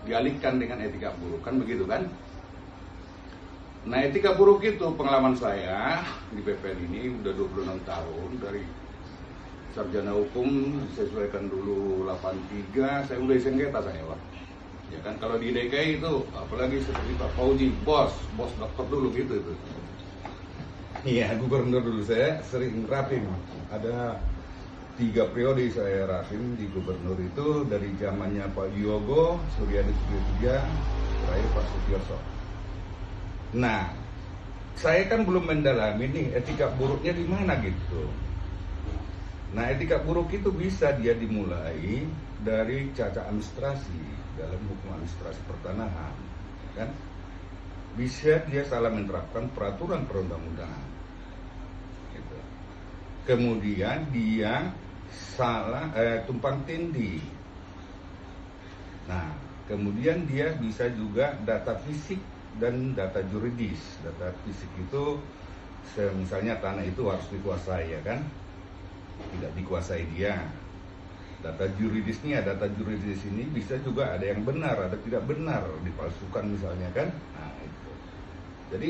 dialihkan dengan etika buruk, kan begitu kan? Nah, etika buruk itu pengalaman saya di PPN ini udah 26 tahun, dari sarjana hukum disesuaikan dulu 83, saya mulai sengketa saya, Pak. Ya kan, kalau di DKI itu apalagi seperti Pak Fauzi, bos dokter dulu gitu itu. Iya, gubernur dulu saya sering rapim. Ada 3 periode saya rapim di gubernur itu, dari zamannya Pak Yogo, Suryadi Suryatija, terakhir Pak Sutioso. Nah, saya kan belum mendalami nih etika buruknya di mana gitu. Nah, etika buruk itu bisa dia dimulai dari cacat administrasi dalam hukum administrasi pertanahan, kan? Bisa dia salah menerapkan peraturan perundang-undangan, gitu. Kemudian dia salah tumpang tindih. Nah, kemudian dia bisa juga data fisik dan data juridis. Data fisik itu misalnya tanah itu harus dikuasai, ya kan? Tidak dikuasai dia. Data juridisnya, data juridis ini bisa juga ada yang benar, ada tidak benar, dipalsukan misalnya, kan? Nah, itu. Jadi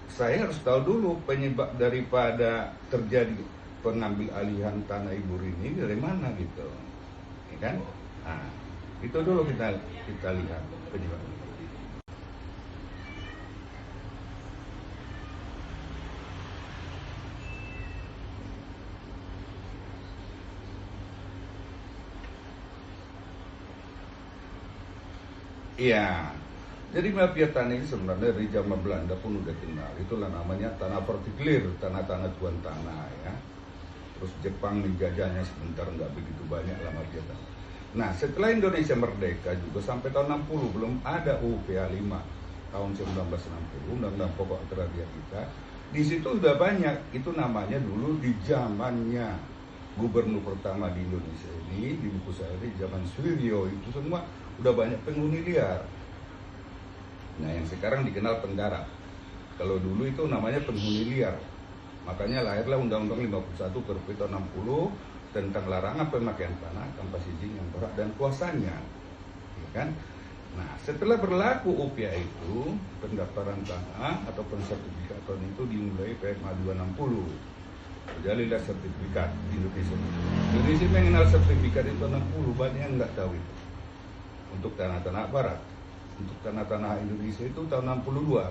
saya harus tahu dulu penyebab daripada terjadi pengambil alihan tanah ibu ini dari mana gitu, ya kan? Nah, itu dulu kita lihat penyebabnya. Iya, jadi mafia tanah ini sebenarnya dari zaman Belanda pun udah kenal. Itulah namanya tanah partikulir, tanah-tanah tuan tanah, ya. Terus Jepang menjajahnya sebentar, nggak begitu banyak lah mafia tanah. Nah, setelah Indonesia merdeka juga sampai tahun 60 belum ada UU PA 5 tahun 1960, Undang-Undang Pokok Agraria kita. Di situ udah banyak, itu namanya dulu di zamannya gubernur pertama di Indonesia ini, di buku saya di zaman Suwiryo, itu semua udah banyak penghuni liar. Nah, yang sekarang dikenal penggarap. Kalau dulu itu namanya penghuni liar. Makanya lahirlah Undang-Undang 51 Perpres tahun 60 tentang larangan pemakaian tanah tanpa izin yang berhak dan kuasanya, ya kan? Nah, setelah berlaku UPA itu, pendaftaran tanah atau pensertifikatan itu dimulai PMA 260. Jadilah sertifikat di Indonesia. Indonesia mengenal sertifikat itu 60, banyak yang nggak tahu itu. Untuk tanah-tanah barat, untuk tanah-tanah Indonesia itu tahun 62.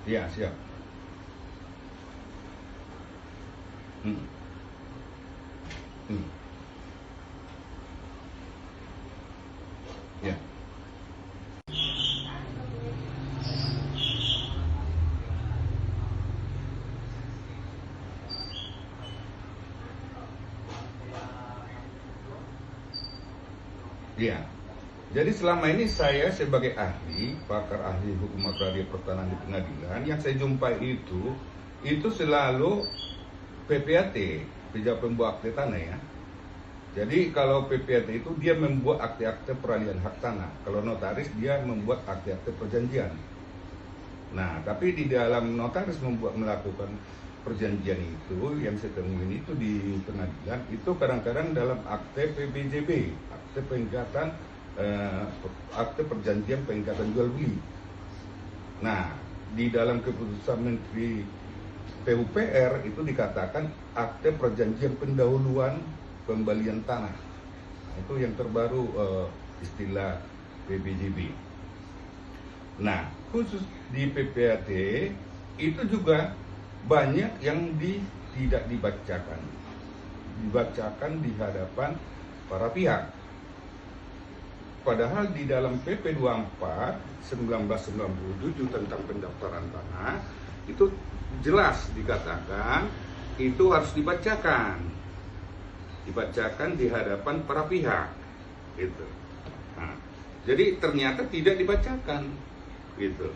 Ya, siap. Ya. Ya. Jadi selama ini saya sebagai ahli, pakar ahli hukum agraria pertanahan di pengadilan, yang saya jumpai itu selalu PPAT, pejabat pembuat akte tanah, ya. Jadi kalau PPAT itu dia membuat akte-akte peralihan hak tanah. Kalau notaris dia membuat akte-akte perjanjian. Nah, tapi di dalam notaris melakukan perjanjian itu, yang saya temuin itu di pengadilan, itu kadang-kadang dalam akte PBJB, akte pengikatan, akte perjanjian pengikatan jual beli. Nah, di dalam keputusan Menteri PUPR itu dikatakan akte perjanjian pendahuluan pembelian tanah. Itu yang terbaru istilah PBJB. Nah, khusus di PPAT itu juga banyak yang tidak dibacakan di hadapan para pihak. Padahal di dalam PP 24 1997 tentang pendaftaran tanah itu jelas dikatakan itu harus dibacakan di hadapan para pihak, gitu. Nah, jadi ternyata tidak dibacakan, gitu.